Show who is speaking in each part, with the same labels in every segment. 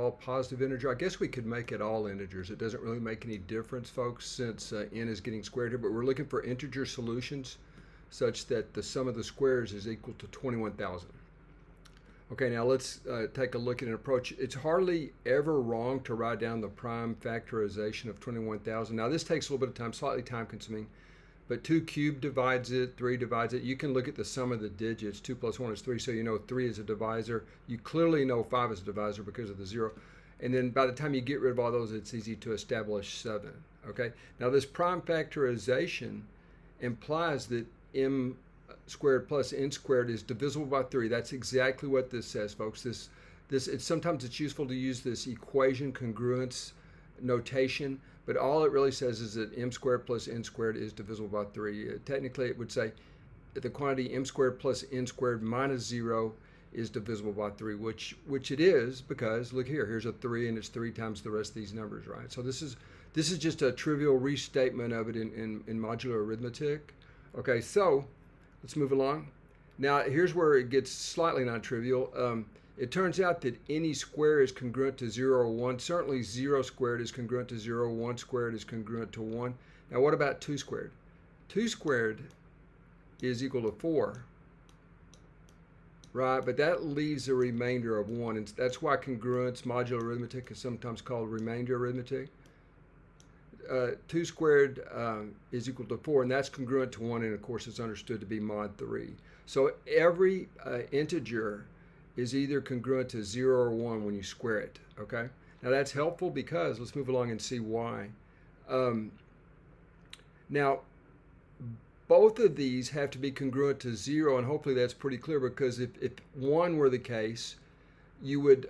Speaker 1: all positive integer. I guess we could make it all integers. It doesn't really make any difference, folks, since n is getting squared here, but we're looking for integer solutions such that the sum of the squares is equal to 21,000. Okay, now let's take a look at an approach. It's hardly ever wrong to write down the prime factorization of 21,000. Now this takes a little bit of time, slightly time consuming, but 2 cubed divides it, 3 divides it. You can look at the sum of the digits. 2 plus 1 is 3, so you know 3 is a divisor. You clearly know 5 is a divisor because of the 0. And then by the time you get rid of all those, it's easy to establish 7. Okay, now this prime factorization implies that m squared plus n squared is divisible by 3. That's exactly what this says, folks. Sometimes it's useful to use this equation congruence notation, but all it really says is that m squared plus n squared is divisible by 3. Technically, it would say that the quantity m squared plus n squared minus 0 is divisible by 3, which it is, because look here, here's a 3 and it's 3 times the rest of these numbers, right? So this is just a trivial restatement of it in modular arithmetic. Okay, so let's move along. Now, here's where it gets slightly non-trivial. It turns out that any square is congruent to 0 or 1. Certainly 0 squared is congruent to 0, 1 squared is congruent to 1. Now, what about 2 squared? 2 squared is equal to 4, right? But that leaves a remainder of 1, and that's why congruence, modular arithmetic, is sometimes called remainder arithmetic. 2 squared is equal to 4, and that's congruent to 1, and of course it's understood to be mod 3. So every integer is either congruent to 0 or 1 when you square it, okay? Now that's helpful because, let's move along and see why. Now, both of these have to be congruent to 0, and hopefully that's pretty clear, because if 1 were the case, you would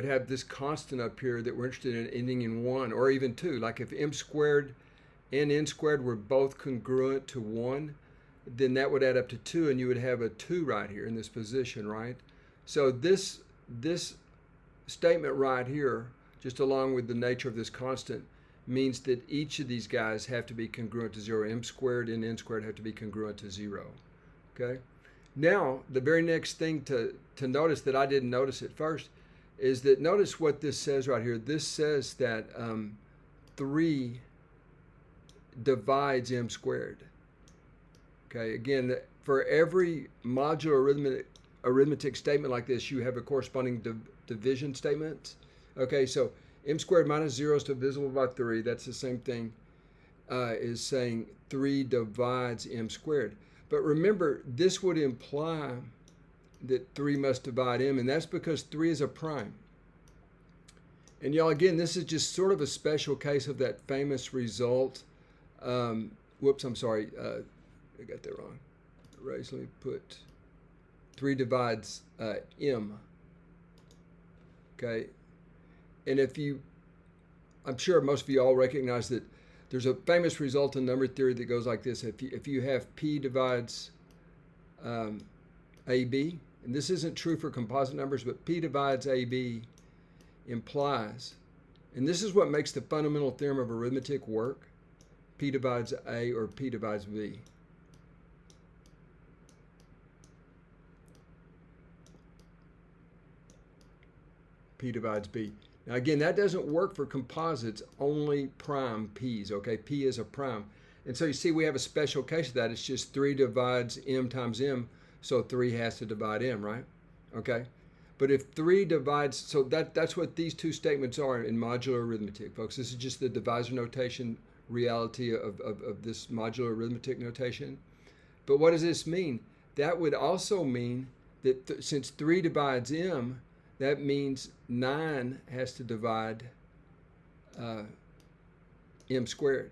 Speaker 1: have this constant up here that we're interested in ending in 1, or even 2. Like if m squared and n squared were both congruent to 1, then that would add up to 2, and you would have a 2 right here in this position, right? So this statement right here, just along with the nature of this constant, means that each of these guys have to be congruent to 0. M squared and n squared have to be congruent to 0, okay? Now, the very next thing to notice that I didn't notice at first is that notice what this says right here. This says that 3 divides m squared. Okay, again, for every modular arithmetic statement like this, you have a corresponding division statement. Okay, so m squared minus 0 is divisible by 3. That's the same thing as saying 3 divides m squared. But remember, this would imply that 3 must divide m, and that's because 3 is a prime. And y'all, again, this is just sort of a special case of that famous result. Whoops, I'm sorry. I got that wrong. Let me put 3 divides m. Okay. And I'm sure most of you all recognize that there's a famous result in number theory that goes like this. If you have P divides AB, and this isn't true for composite numbers, but P divides AB implies, and this is what makes the fundamental theorem of arithmetic work, P divides A or P divides B. P divides B. Now again, that doesn't work for composites, only prime P's, okay? P is a prime. And so you see we have a special case of that. It's just 3 divides m times m, so 3 has to divide m, right? Okay? But if 3 divides, so that's what these two statements are in modular arithmetic, folks. This is just the divisor notation reality of this modular arithmetic notation. But what does this mean? That would also mean that since 3 divides m, that means 9 has to divide m squared,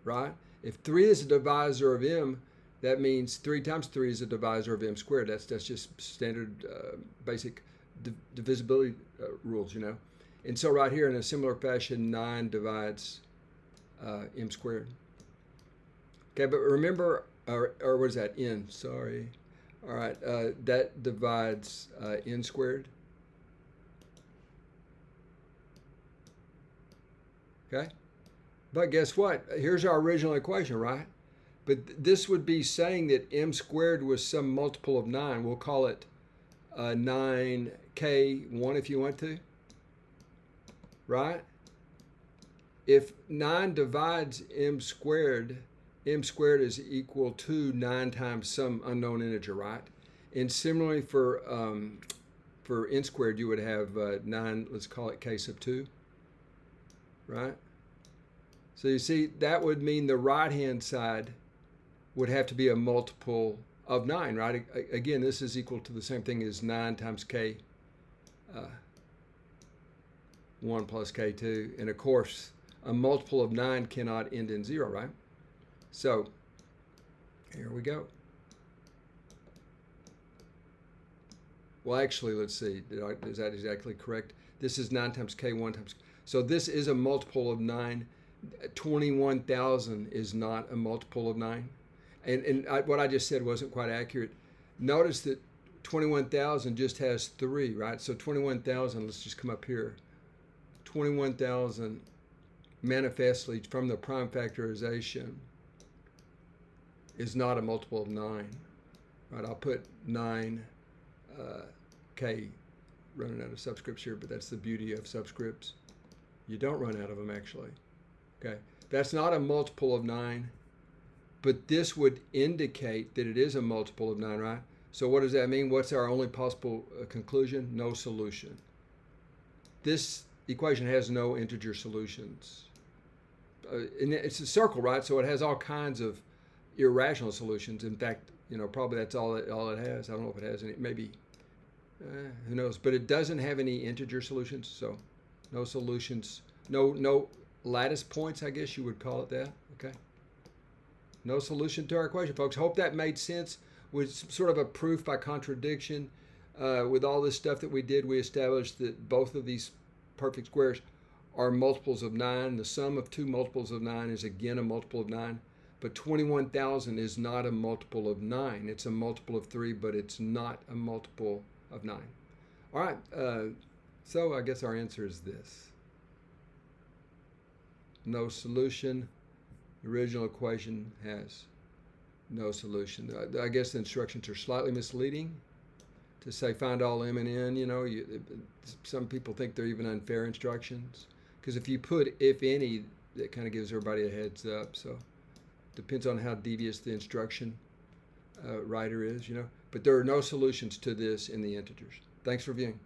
Speaker 1: right? If 3 is a divisor of m, that means 3 times 3 is a divisor of m squared. That's just standard basic divisibility rules, you know. And so right here in a similar fashion, 9 divides m squared. Okay, but remember, or what is that? N, sorry. All right, that divides n squared. Okay, but guess what? Here's our original equation, right? But this would be saying that m squared was some multiple of 9. We'll call it 9 K1 if you want to, right? If 9 divides m squared is equal to 9 times some unknown integer, right? And similarly for n squared, you would have 9, let's call it k sub 2, right? So you see, that would mean the right-hand side would have to be a multiple of 9, right? Again, this is equal to the same thing as 9 times k 1 plus k2. And of course, a multiple of 9 cannot end in 0, right? So here we go. Well, actually, let's see. Is that exactly correct? This is 9 times k, 1 times. So this is a multiple of 9. 21,000 is not a multiple of 9. And what I just said wasn't quite accurate. Notice that 21,000 just has 3, right? So 21,000, let's just come up here. 21,000 manifestly from the prime factorization is not a multiple of 9, right? I'll put 9 k running out of subscripts here, but that's the beauty of subscripts. You don't run out of them, actually. Okay, that's not a multiple of 9, but this would indicate that it is a multiple of 9, right? So what does that mean? What's our only possible conclusion? No solution. This equation has no integer solutions. And it's a circle, right? So it has all kinds of irrational solutions. In fact, probably that's all it has. I don't know if it has any, maybe, who knows? But it doesn't have any integer solutions, so no solutions, no lattice points, I guess you would call it that, okay? No solution to our equation, folks. Hope that made sense. With sort of a proof by contradiction. With all this stuff that we did, we established that both of these perfect squares are multiples of 9. The sum of 2 multiples of 9 is again a multiple of 9. But 21,000 is not a multiple of 9. It's a multiple of 3, but it's not a multiple of 9. All right, so I guess our answer is this. No solution. The original equation has no solution. I guess the instructions are slightly misleading to say find all m and n. Some people think they're even unfair instructions. Because if you put if any, that kind of gives everybody a heads up. So depends on how devious the instruction writer is, But there are no solutions to this in the integers. Thanks for viewing.